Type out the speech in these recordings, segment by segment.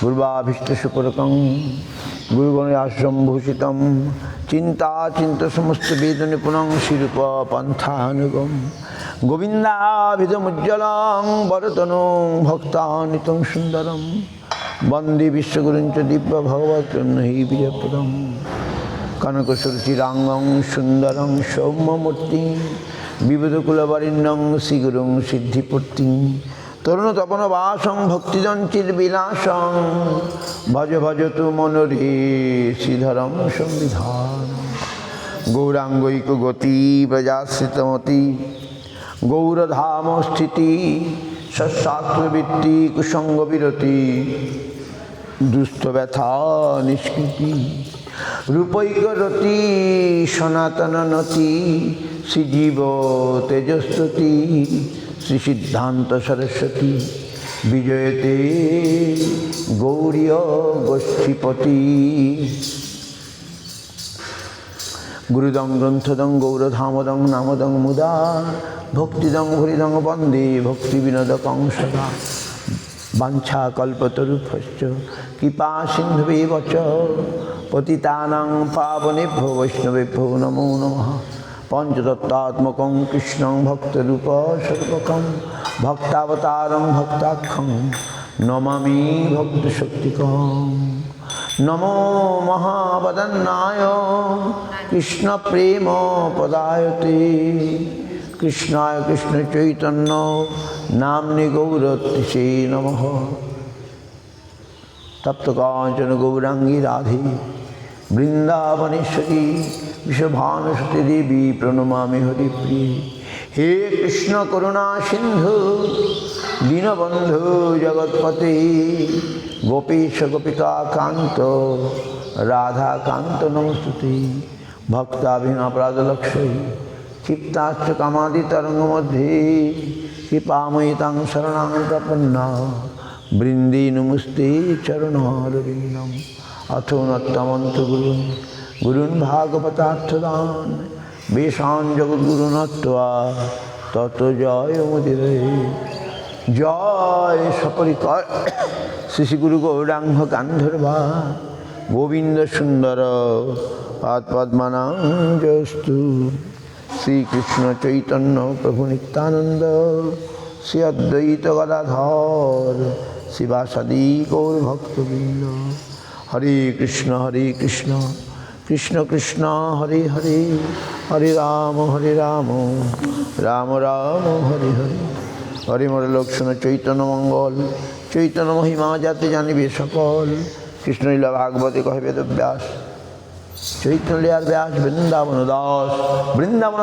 पूर्वाभीष्टसुपुरकं गुरुगणयाश्रमभूषितं चिन्ताचिन्तसमस्तवेदनिपुणं श्रीरूपपन्थानुगं गोविन्दाभिधमुज्ज्वलं वरतनुं भक्तानितं सुन्दरं वन्दे विश्वगुरुं च दिव्यभगवत्तन्नैविजयप्रदं कनकसुरुचिराङ्गं सुन्दरं सौम्यमूर्तिं विबुधकुलवरिण्यं श्रीगुरुं सिद्धिपूर्तिं तरुणतपनवासं भक्तिजनचिद्विलासं भज भजतु मनोरे श्रीधरं संविधानं गौराङ्गैकगति प्रजाश्रितमति गौरधाम स्थिति सत्शास्त्रवृत्ति कुसंगविरति दुष्टव्यथा निष्कृति रूपैकरति सनातननति श्रीजीव तेजस्वती श्री सिद्धांत सरस्वती विजयते गौरीय गोष्ठीपति गुरुदं ग्रंथदं गौरधामदं नामदं मुदा भक्तिदं भुरिदं वंदे भक्तिविनोदकं सदा वाञ्छाकल्पतरुभ्यश्च कृपा सिन्धुभ्येव च पतितानां पावनेभ्यो वैष्णवेभ्यो नमो नमः पंचतत्त्वात्मकं कृष्णं भक्तरूपस्वरूपकं भक्तावतारं भक्ताख्यं नमामि भक्तशक्तिकं नमो महावदन्नाय कृष्णप्रेमपदायते कृष्णाय कृष्णचैतन्य नाम्ने गौरतिसे नमः तप्तकाञ्चन गौरांगी राधे वृंदावनेश्वरी विश्वभानुसुते देवी प्रणमामि हरिप्रिये हे कृष्ण करुणा सिंधु दीनबंधु जगत्पते गोपेश गोपिका कांत राधा कांत नमस्तुते भक्ताभिनापराधलक्ष्य क्षिप्ताश्च कामादितरङ्गमध्ये कृपामयि तां शरणां प्रपन्ना वृन्दे नमस्ते चरणारविन्दम् अथो नत्तमन्तु गुरुन् भागवतार्थदान् वेशान् जगद्गुरुन् नत्वा ततो जयमुदिरे जय सपरिकर श्री गुरु गौरांग गांधर्वा गोविंद सुंदर पादपद्मनां जयस्तु श्री कृष्ण चैतन्य प्रभु नित्यानंद श्री अद्वैत गदाधर शिवासादि गौर भक्तवृंद हरे कृष्ण कृष्ण कृष्ण हरे हरे हरे राम राम राम हरे हरे हरे मोर लक्षण चैतन्य मंगल चैतन्य महिमा जाते जानिबे सकल कृष्णलीला भागवते कहे वेद व्यास चैतन्यार व्यास वृंदावन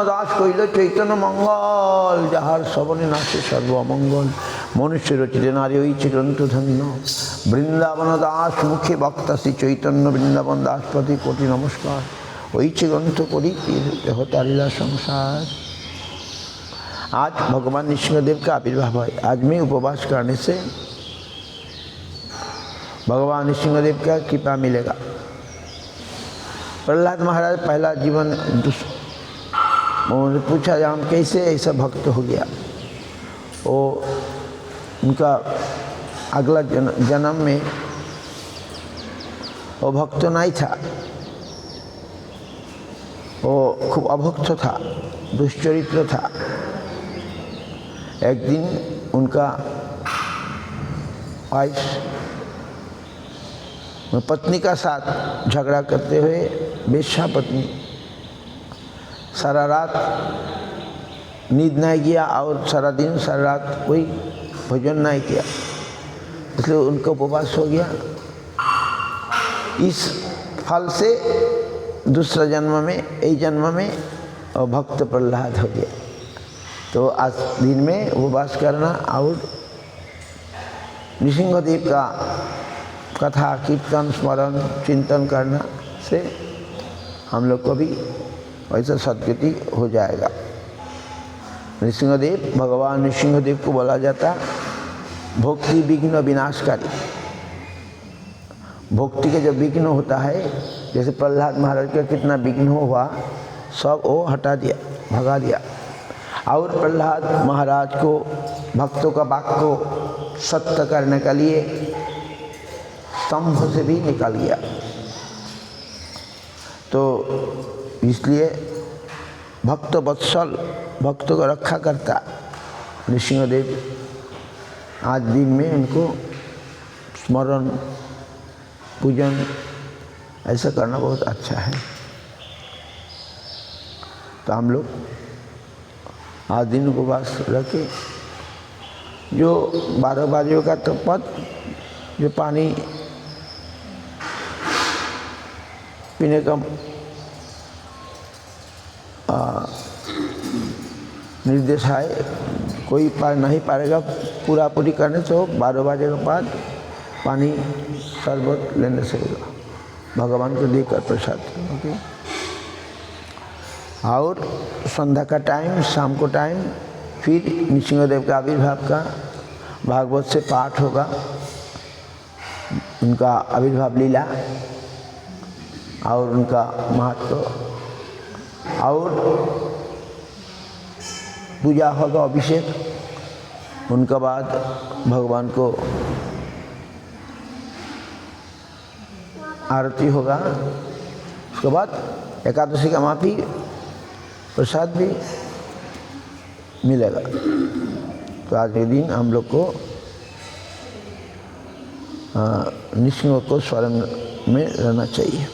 दास कहिल चैतन्य मंगल जहार श्रवणे नाशे सर्वमंगल मनुष्य रचिते नारी हईছে ग्रंथ धन्य वृंदावन दास मुखे वक्ता श्री चैतन्य वृंदावन दासपति कोटि नमस्कार हईছে ग्रंथ करी होता लीला संसार। आज भगवान नृसिंहदेव का आविर्भाव है। आज में उपवास करने से भगवान नृसिंहदेव का कृपा मिलेगा। प्रहलाद महाराज पहला जीवन उन्होंने पूछा हम कैसे ऐसा भक्त हो गया। वो उनका अगला जन्म में वो भक्त नहीं था, वो खूब अभक्त था, दुष्चरित्र था। एक दिन उनका वाइफ पत्नी का साथ झगड़ा करते हुए बेश्या पत्नी सारा रात नींद नहीं किया और सारा दिन सारा रात कोई भोजन नहीं किया, इसलिए उनका उपवास हो गया। इस फल से दूसरा जन्म में यही जन्म में भक्त प्रहलाद हो गया। तो आज दिन में उपवास करना और नृसिंहदेव का कथा कीर्तन स्मरण चिंतन करना से हम लोग को भी वैसा सद्गति हो जाएगा। नृसिंहदेव भगवान नृसिंहदेव को बोला जाता भक्ति विघ्न विनाशकारी। भक्ति के जब विघ्न होता है, जैसे प्रहलाद महाराज का कितना विघ्न हुआ सब वो हटा दिया, भगा दिया। और प्रहलाद महाराज को भक्तों का वाक्य को सत्य करने के लिए स्तंभ से भी निकल गया। तो इसलिए भक्त वत्सल, भक्त को रक्षा करता नृसिंहदेव। आज दिन में उनको स्मरण पूजन ऐसा करना बहुत अच्छा है। तो हम लोग आज दिन उपवास रखे, जो 12 बजे का तपत जो पानी पीने का निर्देश है, कोई पार नहीं पाएगा पूरा पूरी करने, तो 12 बजे के बाद पानी शरबत लेने से होगा, भगवान को देकर प्रसाद। ओके। और संध्या का टाइम, शाम को टाइम, फिर नृसिंहदेव का आविर्भाव का भागवत से पाठ होगा, उनका आविर्भाव लीला और उनका महत्व, और पूजा होगा, अभिषेक। उनके बाद भगवान को आरती होगा। उसके बाद एकादशी का माफी प्रसाद भी मिलेगा। तो आज के दिन हम लोग को नृसिंह को स्मरण में रहना चाहिए।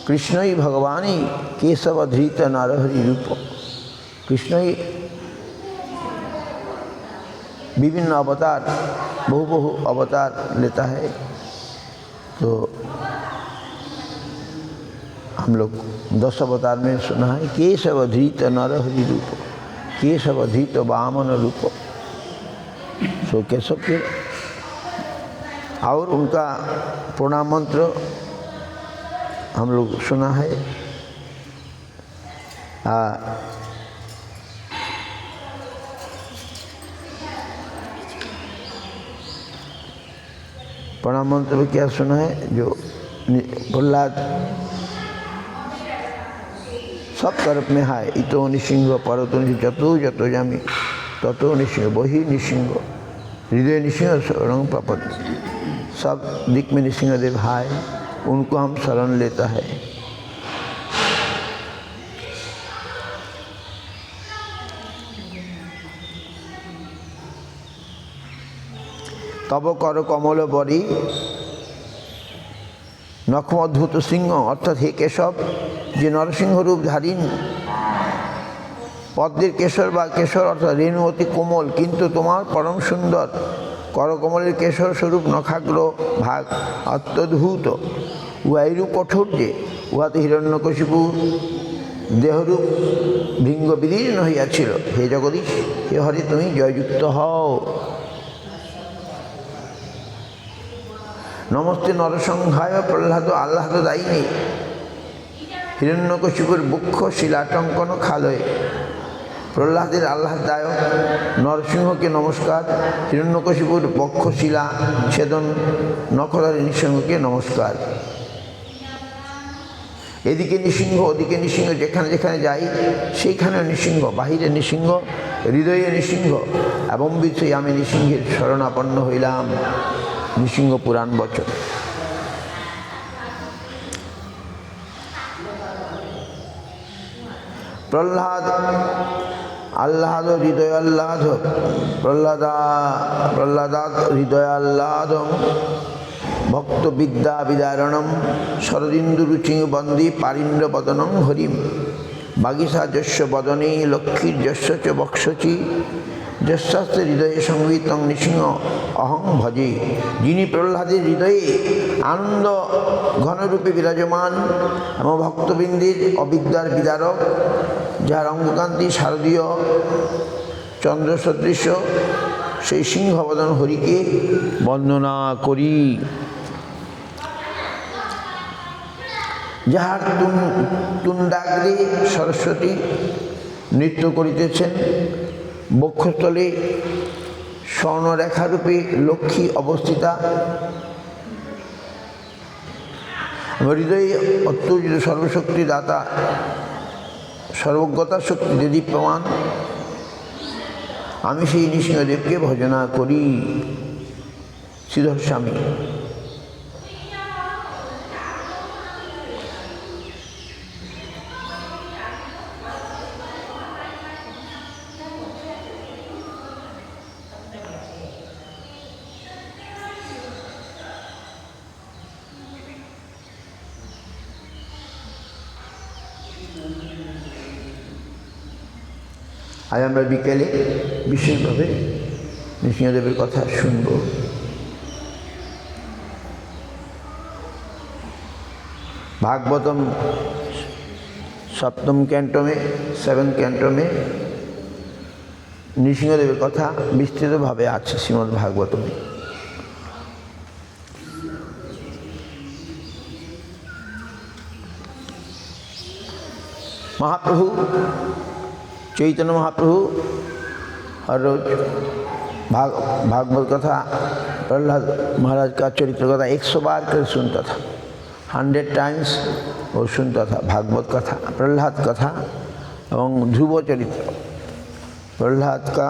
कृष्ण ही भगवानी केशव धृत नरहरि रूप। कृष्ण ही विभिन्न अवतार, बहु अवतार लेता है। तो हम लोग 10 अवतार में सुना है, केशव धृत नरहरि रूप, केशव धृत वामन रूप। सो केशव के और उनका प्रणाम मंत्र हम लोग सुना है। प्रणाम मंत्र में क्या सुना है, जो प्रहलाद सब तरफ में है, इतो नृसिंह परतो नृसिंह जतो जतो जामी ततो नृसिंह वही नृसिंह हृदय नृसिंह शरण प्रपद। सब दिक में नृसिंहदेव है, उनको हम शरण लेता है। तब कर कमल बरी नखमधुत सिंह, अर्थात हे केशव যে নরসিংহ রূপ ধারীন, পদ্মের কেশর বা কেশর অর্থাৎ রেণু অতি কোমল, কিন্তু তোমার পরম সুন্দর করকমলের কেশর স্বরূপ নখাগ্র ভাগ অত্যদ্ভুত। উহা এইরূপ কঠোর যে উহাতে হিরণ্যকশিপু দেহরূপ ভৃঙ্গ বিদীর্ণ হইয়াছিল। হে জগদীশ, হে হরি, তুমি জয়যুক্ত হও। নমস্তে নরসংহায় প্রহ্লাদ আহ্লাদ দায়িনী। হিরণ্যকশিপুর বক্ষ শিলাটঙ্কন খালয়ে। প্রহ্লাদের আহ্লাদদায়ক নরসিংহকে নমস্কার। হিরণ্যকশিপুর বক্ষ শিলা ছেদন নখধারী নৃসিংহকে নমস্কার। এদিকে নৃসিংহ, ওদিকে নৃসিংহ, যেখানে যেখানে যাই সেইখানে নৃসিংহ, বাহিরে নৃসিংহ, হৃদয়ে নৃসিংহ। এবং বিষয়ে আমি নৃসিংহের শরণাপন্ন হইলাম। নৃসিংহ পুরাণ বচন। প্রহ্লাদ আহ্লাদ হৃদয় আহ্লাদ, প্রহ্লাদাত হৃদয় আহ্লাদ, ভক্ত বিদ্যা বিদারণম শরদিন্দু রুচি বন্দী পারিন্দ্র বদনং হরিম। বাগীশা যস্য বদনে লক্ষ্মীর যস্য চ বক্ষসি, যস্যাস্তে হৃদয়ে সংগীতং নৃসিংহ অহং ভজে। যিনি প্রহ্লাদের হৃদয়ে আনন্দ ঘনরূপে বিরাজমান এবং ভক্তবৃন্দের অবিদ্যার বিদারক, যার অঙ্গকান্তি শারদীয় চন্দ্র সদৃশ, সেই সিংহবদন হরিকে বন্দনা করি। যাহার তুণ্ডাগ্রে সরস্বতী নৃত্য করিতেছেন, বক্ষস্থলে স্বর্ণরেখারূপে লক্ষ্মী অবস্থিতা, হৃদয়ে অত্যুজ্জিত সর্বশক্তি দাতা, সর্বজ্ঞতা শক্তিতে দীপ্যমান, আমি সেই নৃসিংহদেবকে ভজনা করি। শ্রীধর স্বামী। আজ আমরা বিকেলে বিশেষভাবে নৃসিংহদেবের কথা শুনব। ভাগবতম সপ্তম ক্যান্টমে 7th ক্যান্টমে নৃসিংহদেবের কথা বিস্তৃতভাবে আছে শ্রীমদ্ ভাগবতমে। মহাপ্রভু चैतन्य महाप्रभु हर रोज भागवत कथा प्रहलाद महाराज का चरित्र कथा 100 बार कर सुनता था। 100 टाइम्स वो सुनता था भागवत कथा, प्रहलाद कथा एवं ध्रुव चरित्र। प्रहलाद का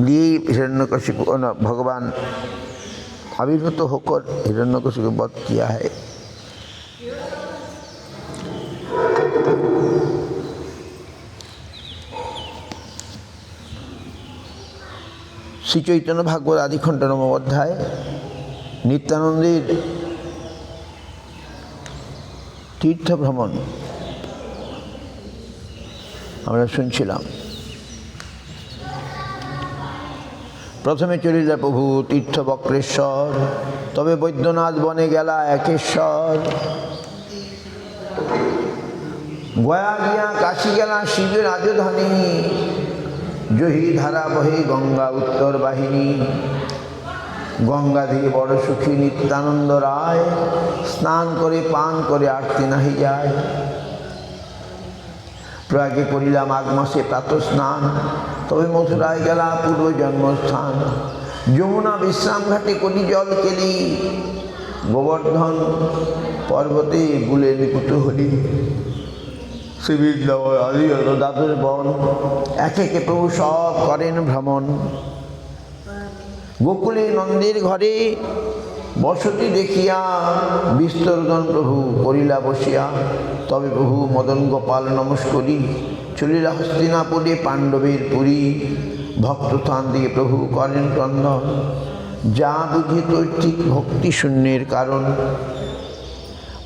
लिए हिरण्यकशिपु भगवान आविर्भूत होकर हिरण्यकशिपु को वध किया है। श्री चैतन्य भागवत आदिखंड नवम अध्याय नित्यानंदेर तीर्थ भ्रमण আমরা শুনছিলাম। প্রথমে চলিলা প্রভু তীর্থ বক্রেশ্বর, তবে বৈদ্যনাথ বনে গেলা একেশ্বর। গয়া গিয়া কাশী গেলা শিবের রাজধানী, জহি ধারা বহে গঙ্গা উত্তর বাহিনী। গঙ্গা দিয়ে বড় সুখী নিত্যানন্দ রায়, স্নান করে পান করে আরতি নাহি যায়। প্রয়াগে করিলাম মাঘ মাসে প্রাত স্নান, তবে মথুরায় গেলা পূর্ব জন্মস্থান। যমুনা বিশ্রাম ঘাটে করি জল কেলি, গোবর্ধন পর্বতে গুলের কুতুহলী। দ্বাদশ বন একে একে প্রভু সব করেন ভ্রমণ। গোকুলে নন্দের ঘরে বসতি দেখিয়া, বিস্তরগণ প্রভু করিলা বসিয়া। তবে প্রভু মদন গোপাল নমস্করি, চলিলা হস্তিনাপুরে পাণ্ডবের পুরী। ভক্ত স্থান দিয়ে প্রভু করেন ক্রন্দন, যা বুঝি তৈত্বিক ভক্তি শূন্যের কারণ।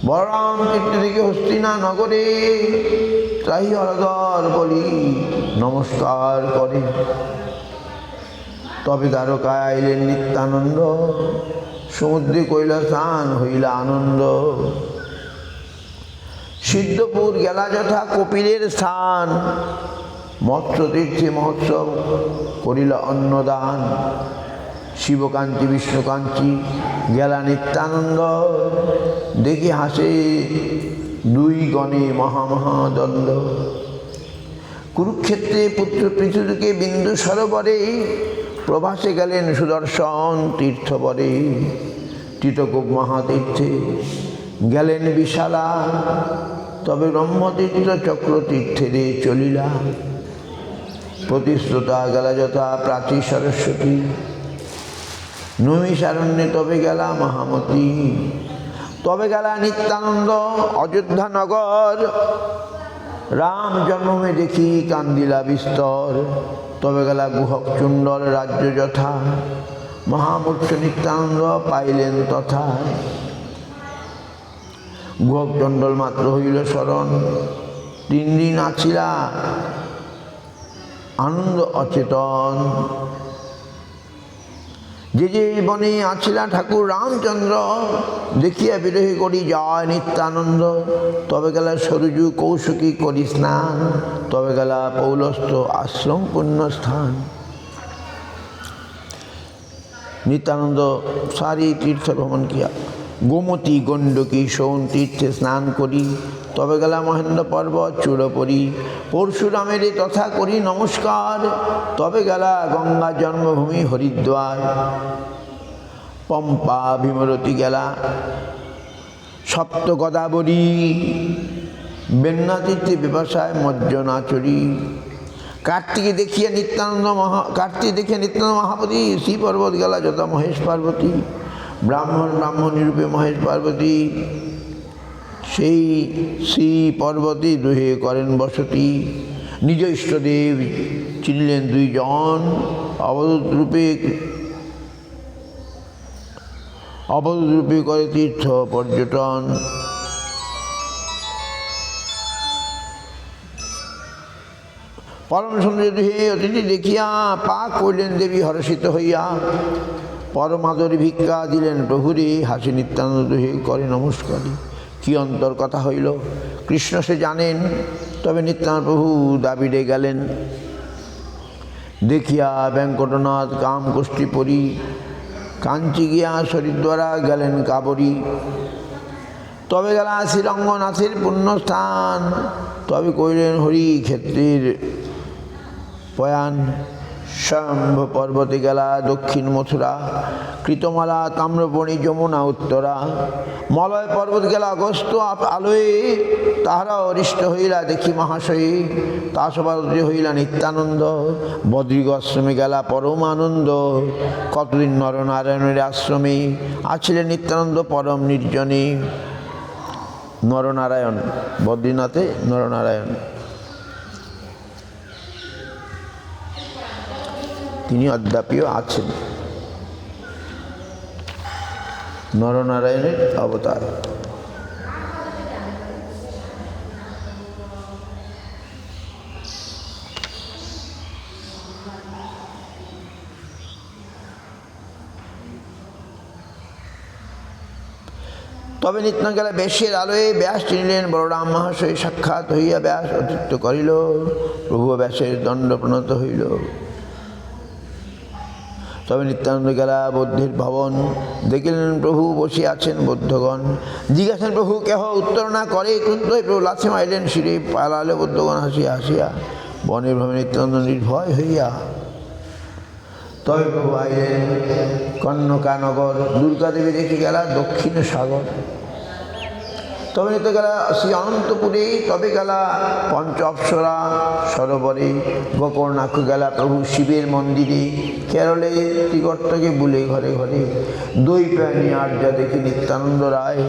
বলরাম তীর্থ থেকে হস্তিনা নগরে, ত্রাহি হরদর বলি নমস্কার করে। তবে দ্বারকায় আইলেন নিত্যানন্দ, সমুদ্রে কইলা স্নান হইলা আনন্দ। সিদ্ধপুর গেলা যথা কপিলের স্থান, মৎস্য তীর্থে মহোৎসব করিলা অন্নদান। শিবকাঞ্চি বিষ্ণুকাঞ্চি গেলা নিত্যানন্দ, দেখি হাসে দুই গণে মহামহাদ্বন্দ্ব। কুরুক্ষেত্রে পুত্র পৃথুকে বিন্দু সরোবরে, প্রভাসে গেলেন সুদর্শন তীর্থবরে। তীতকূপ মহাতীর্থে গেলেন বিশালা, তবে ব্রহ্মতীর্থ চক্রতীর্থে চলিলা। প্রতিশ্রুতা গেলা যথা প্রাচী সরস্বতী, নৈমিষারণ্যে তবে গেলা মহামতি। তবে গেলা নিত্যানন্দ অযোধ্যা নগর, রাম জন্মে দেখি কান্দিলা বিস্তর। তবে গেলা গুহক চুণ্ডল রাজ্য যথা, মহামূর্খ নিত্যানন্দ পাইলেন তথা। গুহক চণ্ডল মাত্র হইল স্মরণ, 3 দিন আছিলা আনন্দ অচেতন। যে যে বনে আছিলা ঠাকুর রামচন্দ্র, দেখিয়া বিরোহী করি যায় নিত্যানন্দ। তবে গেলা সরযু কৌশিকী করি স্নান, তবে গেলা পৌলস্ত আশ্রম পুণ্যস্থান। নিত্যানন্দ সারি তীর্থ ভ্রমণ কিয়া, গোমতী গণ্ডকী সোন তীর্থে স্নান করি। তবে গেলা মহেন্দ্র পর্বত চূড়পরি, পরশুরামের তথা করি নমস্কার। তবে গেলা গঙ্গা জন্মভূমি হরিদ্বার। পম্পা ভীমরতী গেলা সপ্ত গদাবরী, বেন্নাতীর্থে বিপাশায় মজ্জনাচরী। কার্তিকে দেখিয়া নিত্যানন্দ মহাপতি, শ্রী পর্বত গেলা যথা মহেশ পার্বতী। ব্রাহ্মণী রূপে মহেশ পার্বতী, সেই শ্রী পর্বতী দুহে করেন বসতি। নিজ ইষ্টদেব চিনলেন দুইজন, অবধূত রূপে করে তীর্থ পর্যটন। পরম সুন্দর দুহে অতিথি দেখিয়া পাক করিলেন দেবী হর্ষিত হইয়া। পরমাদরে ভিক্ষা দিলেন প্রভুরে, হাসি নিত্যানন্দ দুহে করে নমস্কারী। কি অন্তর কথা হইল কৃষ্ণ সে জানেন, তবে নিত্যানন্দ প্রভু দাবিড়ে গেলেন। দেখিয়া বেঙ্কটনাথ কাম গোষ্ঠী পরি, কাঞ্চি গিয়া হরিদ্বারা গেলেন কাবরী। তবে গেলা শ্রীরঙ্গনাথের পুণ্যস্থান, তবে কইলেন হরি ক্ষেত্রের পয়ান। শম্ভ পর্বতে গেলা দক্ষিণ মথুরা, কৃতমালা তাম্রপণি যমুনা উত্তরা। মলয় পর্বত গেলা অগস্ত আলোয়ে, তাহারা অরিষ্ট হইলা দেখি মহাশয়ে। তা সভাপতি হইলা নিত্যানন্দ, বদ্রিক আশ্রমে গেলা পরম আনন্দ। কতদিন নরনারায়ণের আশ্রমে আছিলেন নিত্যানন্দ পরম নির্জনে। নরনারায়ণ, বদ্রীনাথে নরনারায়ণ, তিনি অদ্যাপিও আছেন, নরনারায়ণের অবতার। তবে নিত্যানন্দ গেলা ব্যাসের আলোয়, ব্যাস চিনিলেন বলরাম মহাশয়। সাক্ষাৎ হইয়া ব্যাস অতিথ্য করিল, প্রভু ব্যাসের দণ্ড প্রণত হইল। তবে নিত্যানন্দ গেলা বৌদ্ধের ভবন, দেখিলেন প্রভু বসিয়া আছেন বৌদ্ধগণ। জিজ্ঞাসেন প্রভু কেহ উত্তর না করে, কিন্তু প্রভু লাথি মারিলেন শিরে। পালালে বৌদ্ধগণ হাসিয়া হাসিয়া, বনে ভ্রমে নিত্যানন্দ নির্ভয় হইয়া। তবে প্রভু আইলেন কন্যকানগর, দুর্গাদেবী দেখে গেলা দক্ষিণ সাগর। তবে নিতে গেলা শ্রী অনন্তপুরে, তবে গেলা পঞ্চ অপ্সরা সরোবরে। গোকর্ণাক্ষ গেলা প্রভু শিবের মন্দিরে, কেরলে ত্রিগর্তকে বুলে ঘরে ঘরে। দই প্রাণী আর্যা দেখি নিত্যানন্দ রায়,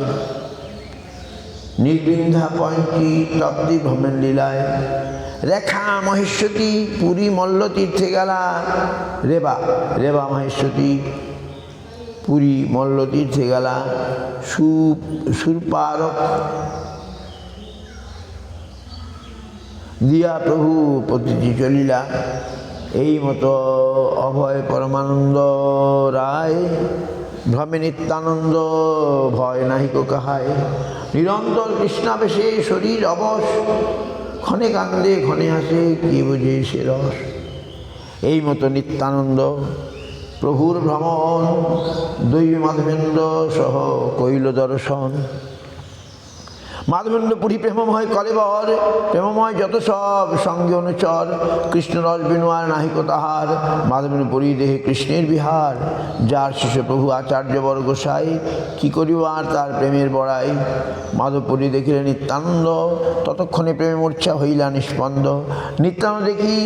নির্বিন্ধা পঞ্চী তপ্তি ভ্রমের লীলায়। রেখা মহেশ্বতী পুরী মল্লতীর্থে গেলা, রেবা মহেশ্বতী পুরী মল্লতীর্থে গেলা। সুরপারক দিয়া প্রভু প্রতিটি চলিলা। এই মতো অভয় পরমানন্দ রায়, ভ্রমে নিত্যানন্দ ভয় নাহিক কাহায়। নিরন্তর কৃষ্ণাবেশে শরীর অবশ, ক্ষণে কান্দে ক্ষণে হাসে কি বুঝে সে রস। এই মতো নিত্যানন্দ প্রভুর ভ্রমণ, দৈবী মাধবেন্দ্র সহ কইল দর্শন। মাধবেন্দ্র পুরী প্রেমময় কলেবর, প্রেমময় যত সব সঙ্গে অনুচর। কৃষ্ণ রস বিনুয়ার নাহিক তাহার, মাধবেন্দ্র পুরী দেহে কৃষ্ণের বিহার। যার শিষ্য প্রভু আচার্য বর গোসাই, কি করিব আর তার প্রেমের বড়াই। মাধবপুরী দেখিলে নিত্যানন্দ, ততক্ষণে প্রেমে মূর্ছা হইলা নিষ্পন্দ। নিত্যানন্দ দেখি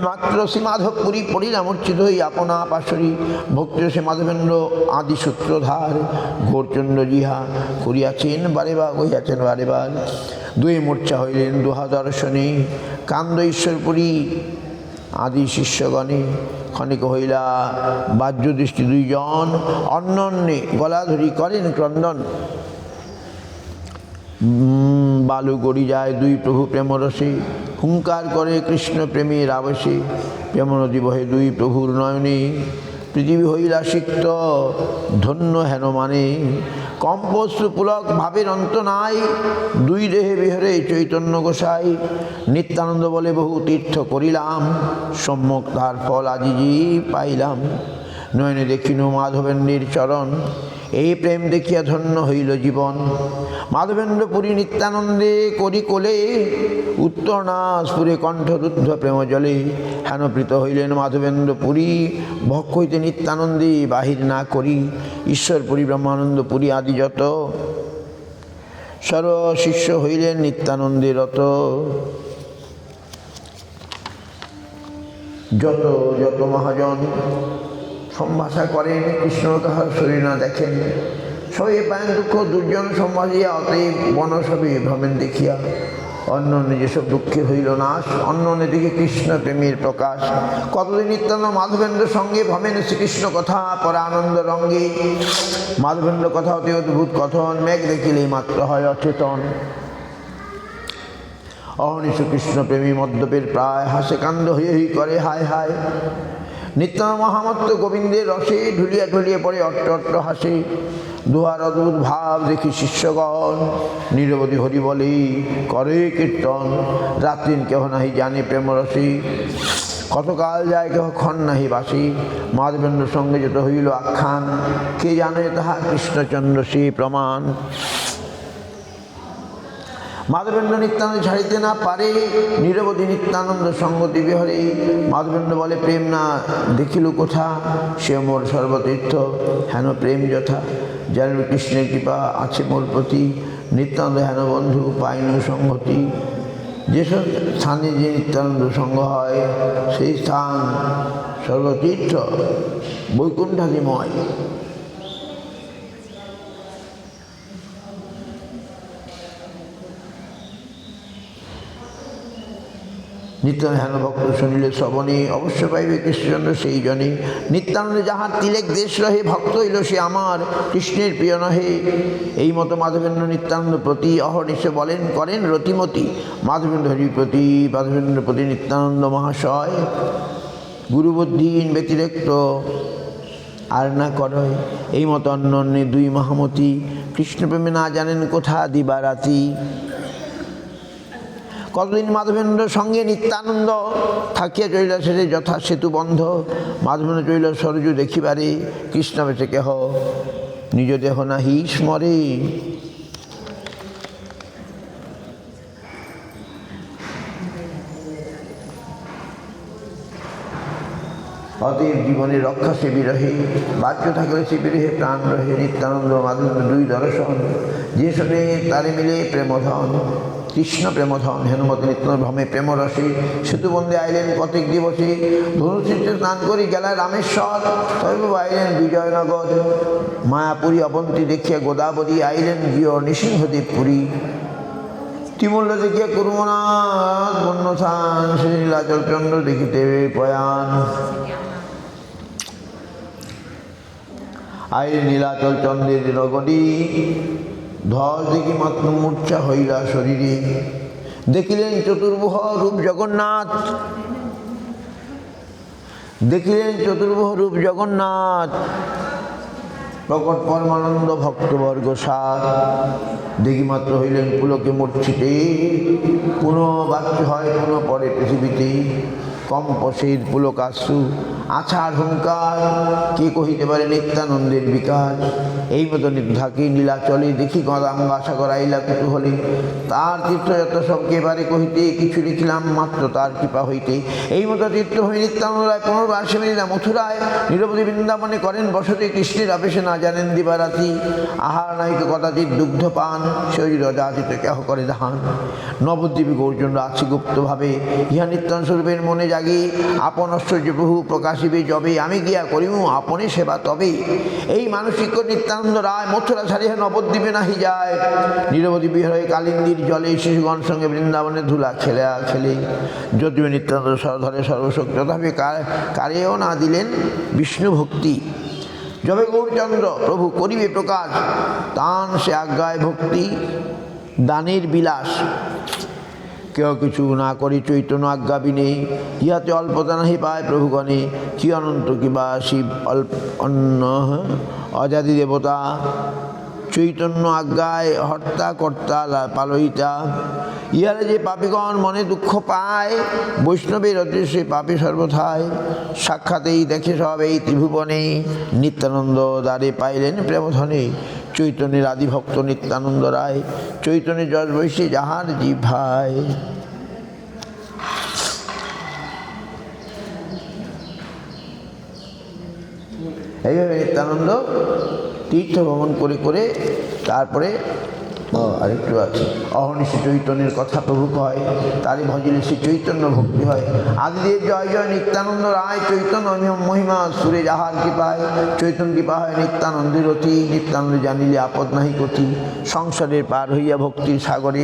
মাত্র শ্রী মাধবপুরী পড়িলা মূর্ছিত হই আপনা পাশরি। ভক্তি সে মাধবেন্দ্র আদি সূত্রধার, ঘোরচন্দ্র জিহা করিয়াছেন বারেবার, কহিয়াছেন বারেবার। দুই মূর্ছা হইলেন দুহা দর্শনে, কান্দ ঈশ্বরপুরী আদি শিষ্যগণে। ক্ষণিক হইলা বাহ্য দৃষ্টি দুইজন, অন্যন্যে গলা ধরি করেন ক্রন্দন। বালু গড়ি যায় দুই প্রভু প্রেমরসে, হুঙ্কার করে কৃষ্ণ প্রেমের আবশে। প্রেম নদী বহে দুই প্রভুর নয়নে, পৃথিবী হইলা সিক্ত ধন্য হেন মানে। কম্পশ্রু পুলক ভাবের অন্ত নাই, দুই দেহে বিহরে চৈতন্য গোসাই। নিত্যানন্দ বলে বহু তীর্থ করিলাম, সম্যক তার ফল আজি পাইলাম। নয়নে দেখিনু মাধবেন্দ্রের চরণ, এই প্রেম দেখিয়া ধন্য হইল জীবন। মাধবেন্দ্র পুরী নিত্যানন্দে করি কোলে, উত্তর নাসপুরে কণ্ঠরুদ্ধ প্রেম জলে। হেনপ্রীত হইলেন মাধবেন্দ্র পুরী, ভক্ষ হইতে নিত্যানন্দে বাহির না করি। ঈশ্বরপুরী ব্রহ্মানন্দ পুরী আদি যত, সর্ব শিষ্য হইলেন নিত্যানন্দে রত। যত যত মহাজন সম্ভাষা করেন, কৃষ্ণ তাহার শরীর না দেখেন। সবে পায়েন দুঃখ দুর্জন সম্ভাষিয়া, অতএব বনসবে ভ্রমেন দেখিয়া। অন্য যেসব দুঃখে হইল নাশ, অন্য দিকে কৃষ্ণ প্রেমের প্রকাশ। কতদিন নিত্যানন্দ মাধবেন্দ্র সঙ্গে ভ্রমেন শ্রীকৃষ্ণ কথা, পরে আনন্দ রঙ্গে। মাধবেন্দ্র কথা অতি অদ্ভুত কথন, মেঘ দেখিলেই মাত্র হয় অচেতন। অহর্নিশ কৃষ্ণ প্রেমী মদ্যপের প্রায়, হাসে কাণ্ড হয়ে হি করে হায় হায়। নিত্যানন্দ মহামত্ত গোবিন্দের রসে ঢুলিয়া ঢুলিয়ে পড়ে অট্ট অট্ট হাসে। দুহার অদ্ভুত ভাব দেখি শিষ্যগণ, নিরবধি হরি বলে করে কীর্তন। রাত্রিন কেহ নাহি জানে প্রেমরসে, কতকাল যায় কেহ ক্ষণ নাহি বাসি। মাধবেন্দ্র সঙ্গে যত হইল আখ্যান, কে জানে তাহা কৃষ্ণচন্দ্র সে প্রমাণ। মাধবেন্দ্র নিত্যানন্দ ছাড়িতে না পারে, নিরবধি নিত্যানন্দ সঙ্গতি বিহরে। মাধবেন্দ্র বলে প্রেম না দেখিল কোথা, সে মোর সর্বতীর্থ হেন প্রেম যথা। যেন কৃষ্ণের কৃপা আছে মোর প্রতি, নিত্যানন্দ হেন বন্ধু পাইনু সংহতি। যেসব স্থানে যে নিত্যানন্দ সঙ্গ হয়, সেই স্থান সর্বতীর্থ বৈকুণ্ঠাদিময়। নিত্যানন্দ হেন ভক্ত শুনিলে শ্রবণে, অবশ্য পাইবে কৃষ্ণচন্দ্র সেই জনে। নিত্যানন্দে যাহার তিলেক দেশ রহে, ভক্ত হইল সে আমার কৃষ্ণের প্রিয় নহে। এই মতো মাধবেন্দ্র নিত্যানন্দ প্রতি অহর্নিশে বলেন করেন রতিমতি। মাধবেন্দ্র হরিপ্রতি, মাধবেন্দ্র প্রতি নিত্যানন্দ মহাশয় গুরুবুদ্ধিহীন ব্যতিরেক্ত আর না করয়। এই মতো অন্য অন্য দুই মহামতি, কৃষ্ণপ্রেমে না জানেন কোথা দিবারাতি। কতদিন মাধবেন্দ্র সঙ্গে নিত্যানন্দ থাকিয়া চলিল সেরে যথা সেতু বন্ধ। মাধবেন্দ্র চলিল সরজু দেখিবারে, কৃষ্ণ বেশে কেহ নিজ দেহ নাহি স্মরে। অতএব জীবনের রক্ষা সে বিরহে, বাচ্য থাকলে সে বিরহে প্রাণ রহে। নিত্যানন্দ মাধবেন্দ্র দুই দর্শন, যে শোনে তারে মিলে প্রেমধন। কৃষ্ণ প্রেমধন হেনুমত নিত্যানন্দ ভ্রমে প্রেমরসে। সেতুবন্ধে আইলেন প্রত্যেক দিবসে, ধনুচিত্রে স্নান করি গেলা রামেশ্বর। তবে আইলেন বিজয়নগর, মায়াপুরী অবন্তী দেখিয়া গোদাবরী। আইলেন গৃহ নৃসিংহদেব পুরী, তিমূল্য দেখিয়া কুর্মনাথ বন্যস্থান। শ্রী নীলাচল চন্দ্র দেখিতে প্রয়াণ। আইলেন নীলাচল চন্দ্রের নগরী, ধর দেখি মাত্র মূর্ছা হইলা শরীরে। দেখিলেন চতুর্ভুহ রূপ জগন্নাথ, দেখিলেন চতুর্ভুহ রূপ জগন্নাথ। প্রকট পরমানন্দ ভক্তবর্গ সার, দেখি মাত্র হইলেন পুলকে মূর্ছিতে। পুনঃ বাচ্য হয় পুনঃ পরে পৃথিবীতে। কম্পসের পুলকাশ্রু আছাড় হুঙ্কার, কে কহিতে পারে নিত্যানন্দের বিকার। এই মতো থাকি নীলাচলে, দেখি গদাঙ্গা সাগর আইলা কুতূহলে। তার তীর্থযাত্র সবকে এবারে কহিতে, কিছু লিখিলাম মাত্র তার কৃপা হইতে। এই মতো তীর্থভূমি নিত্যানন্দ রায় পুনর্বার আসে মিলিলা মথুরায়। নিরবধি বৃন্দাবনে করেন বসতি, কৃষ্ণের আবেশে না জানেন দিবারাতি। আহার নাইকে কদাচিৎ দুগ্ধ পান, সেই রজাচিত কেহ করে ধান। নবদ্বীপে গৌরচন্দ্র আছে গুপ্তভাবে, ইহা নিত্যানন্দ স্বরূপের মনে জাগি। আপন ঐশ্বর্য প্রভু প্রকাশিবে যবে, আমি গিয়া করিমু আপনে সেবা তবে। এই মানসিক নিত্যানন্দ রায় মথুরা ছাড়িয়া নবদ্বীপে নাহি যায়। নিরবধি বিহারে কালিন্দীর জলে, শিশুগণ সঙ্গে বৃন্দাবনে ধুলা খেলা খেলে। যদিও নিত্যানন্দ সরধরে সর্বশক্তি, তথাপি কারেও না দিলেন বিষ্ণু ভক্তি। যবে গৌরচন্দ্র প্রভু করিবে প্রকাশ, তান সে আজ্ঞায় ভক্তি দানের বিলাস। কেউ কিছু না করি চৈতন্য আজ্ঞা বিনে, ইহাতে অল্পতা নাহি পায় প্রভুগণে। কি অনন্ত কিবা শিব অন্য অজাতি দেবতা, চৈতন্য আজ্ঞায় হর্তা কর্তা পালয়িতা। ইহারে যে পাপীগণ মনে দুঃখ পায়, বৈষ্ণবের অদৃশ্যে পাপী সর্বথায়। সাক্ষাতেই দেখে সব এই ত্রিভুবনে, নিত্যানন্দ দ্বারে পাইলেন প্রেমধনে। চৈতন্যের আদিভক্ত নিত্যানন্দ রায়, চৈতন্যের যশ বৈশী যাহার জিহ্বায়। এইভাবে নিত্যানন্দ তীর্থ ভ্রমণ করে করে তারপরে আরেকটু আছে, অহর্নিশি চৈতন্যের কথা প্রভু কয়, তারই ভজলে সে চৈতন্য ভক্তি হয়। আদিদেব জয় জয় নিত্যানন্দ রায়, চৈতন্য মহিমা সুরে যাহার কৃপায়, চৈতন্য কৃপা হয় নিত্যানন্দের অতি, নিত্যানন্দ জানিলে আপদ নাহি কতি। সংসারের পার হইয়া ভক্তির সাগরে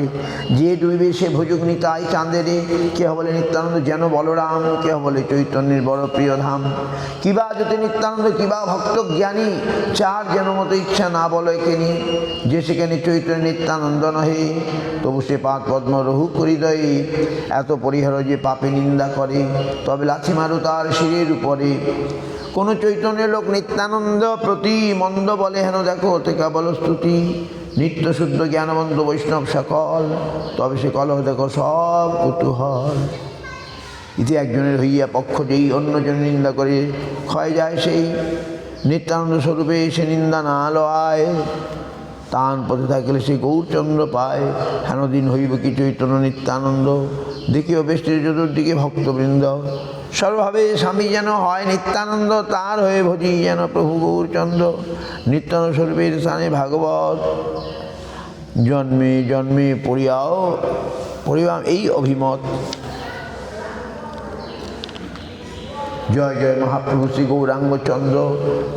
যে ডুবিবে সে ভোজক নিতাই চাঁদেরে। কেহ বলে নিত্যানন্দ যেন বলরাম, কেহ বলে চৈতন্যের বড় প্রিয় ধাম। কিবা যদি নিত্যানন্দ কিবা ভক্ত জ্ঞানী, চার যেন মতো ইচ্ছা না বলো একেনি। যে সেখানে চৈতন্য নিত্যানন্দ নহে, তবু সে পাত পদ্ম রহু হৃদয়ে। এত পরিহার যে পাপে নিন্দা করে, তবে লাথি মারু তার শিরের উপরে। কোন চৈতন্যের লোক নিত্যানন্দ প্রতি মন্দ বলে, হেন দেখো তে কেবল স্তুতি। নিত্য শুদ্ধ জ্ঞানবন্ত বৈষ্ণব সকল, তবে সে কলহ দেখো সব কুতূহল। ইতি একজনের হইয়া পক্ষ যেই অন্যজন নিন্দা করে, ক্ষয় যায় সেই নিত্যানন্দ স্বরূপে সে নিন্দা না লয়। তান পথে থাকিলে সে গৌরচন্দ্র পায়, হেন দিন হইব কি চৈতন্য নিত্যানন্দ। দেখিও বেষ্টির চতুর্দিকে ভক্তবৃন্দ, সর্বভাবে স্বামী যেন হয় নিত্যানন্দ, তার হয়ে ভজি যেন প্রভু গৌরচন্দ্র। নিত্যানন্দ স্বরূপের স্থানে ভাগবত, জন্মে জন্মে পড়িয়াও এই অভিমত। জয় জয় মহাপ্রভু শ্রী গৌরাঙ্গ চন্দ্র,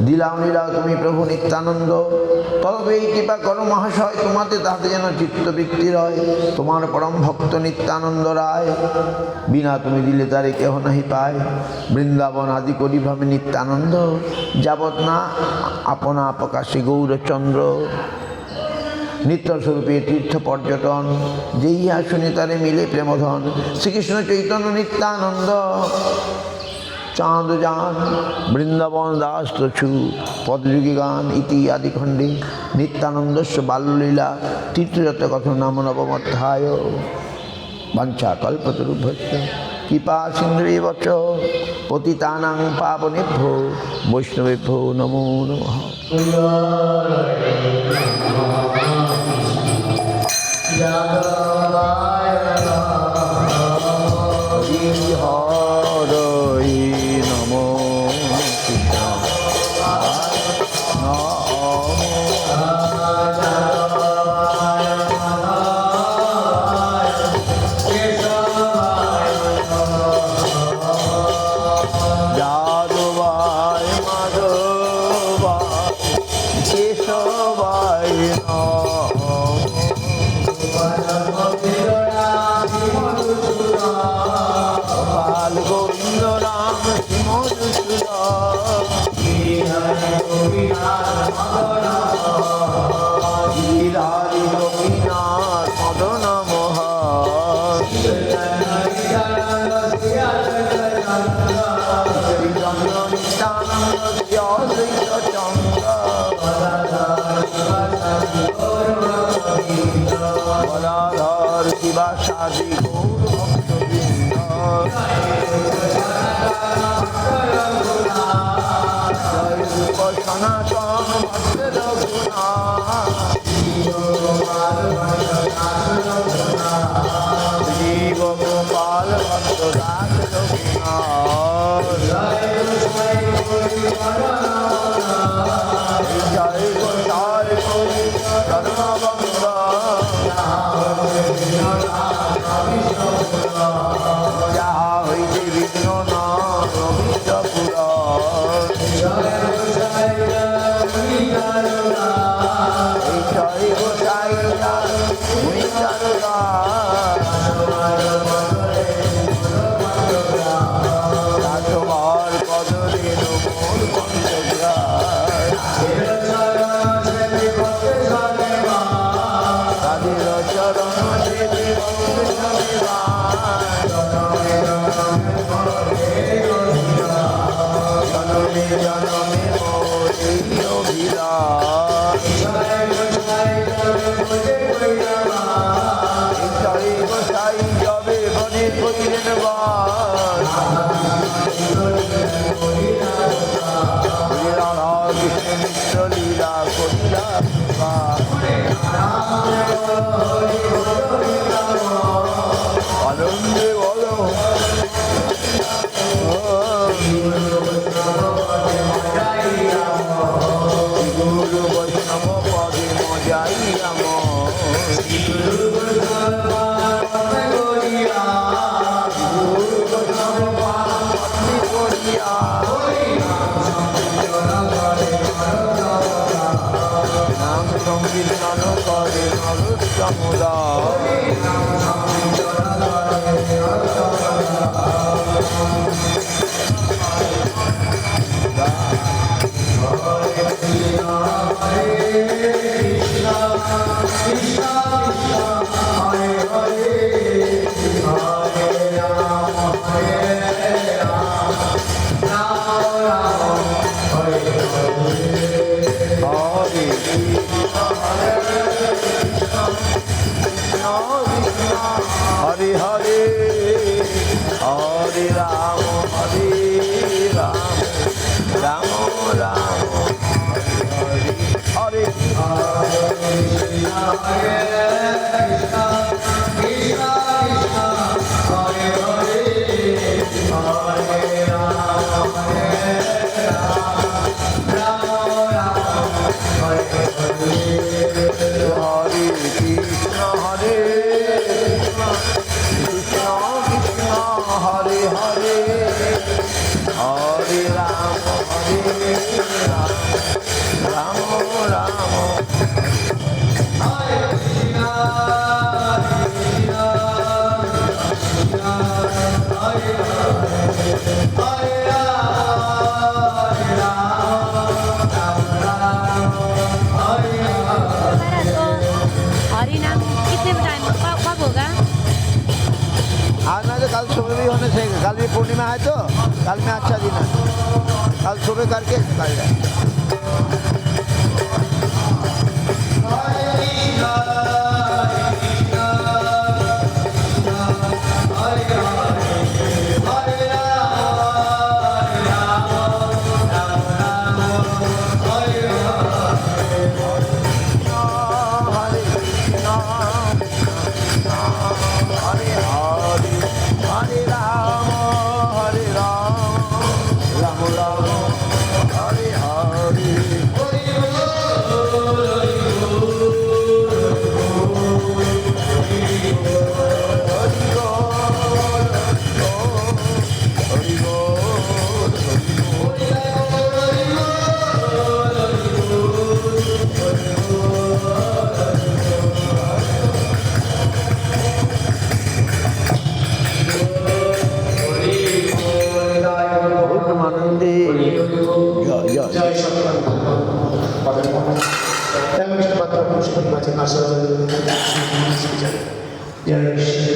দিলাও নীলাও তুমি প্রভু নিত্যানন্দ। তবে এই কৃপা করো মহাশয়, তোমাতে তাহাতে যেন চিত্তবৃত্তি রয়। তোমার পরম ভক্ত নিত্যানন্দ রায়, বিনা তুমি দিলে তারে কেহ নাহি পায়। বৃন্দাবন আদি করি ভ্রমে নিত্যানন্দ, যাবৎ না আপনা প্রকাশে গৌরচন্দ্র। নিত্যস্বরূপে তীর্থ পর্যটন, যেই আসনে তারে মিলে প্রেমধন। শ্রীকৃষ্ণ চৈতন্য নিত্যানন্দ, চাঁদ যান বৃন্দাবন দাস তছু, পদযুগী গান ইতি আদি খণ্ডে। নিত্যানন্দস্য বাল্যলীলা তীর্থযাত্রা কথন নাম নবমধ্যায়। বাঞ্ছা কল্পতরুভ্যশ্চ কৃপা সিন্ধুরেব চ পতিতানাং পাবনেভ্যো বৈষ্ণবেভ্যো নমো নমঃ। শিবাসাদি গৌর ভক্তবৃন্দ, জয় রূপ সনাতন ভক্তের গুণা, জীব গোপাল ভক্ত দাস রঘুনাথ। জয় গোসাই করি চরণবন্দ, যাহা হইতে বিঘ্ন না রবিপুর। জয় গোসাই রাজমার পদরে মোর পঞ্চগ্রাস, তাদের চরণ দেবী জনমে জনমে মোর এই অভিলাষ। জয় গোসাই যবে বনে করিলেন বাস, সংকীর্তন করে নরোত্তম দাস। हरे हरे हरे राम राम राम हरे हरिनाम कितने टाइम कब होगा? आज ना तो कल सुबह भी होने चाहिए, कल भी पूर्णिमा है तो कल में अच्छा दिन है, कल सुबह करके निकाल जाए। जय श्री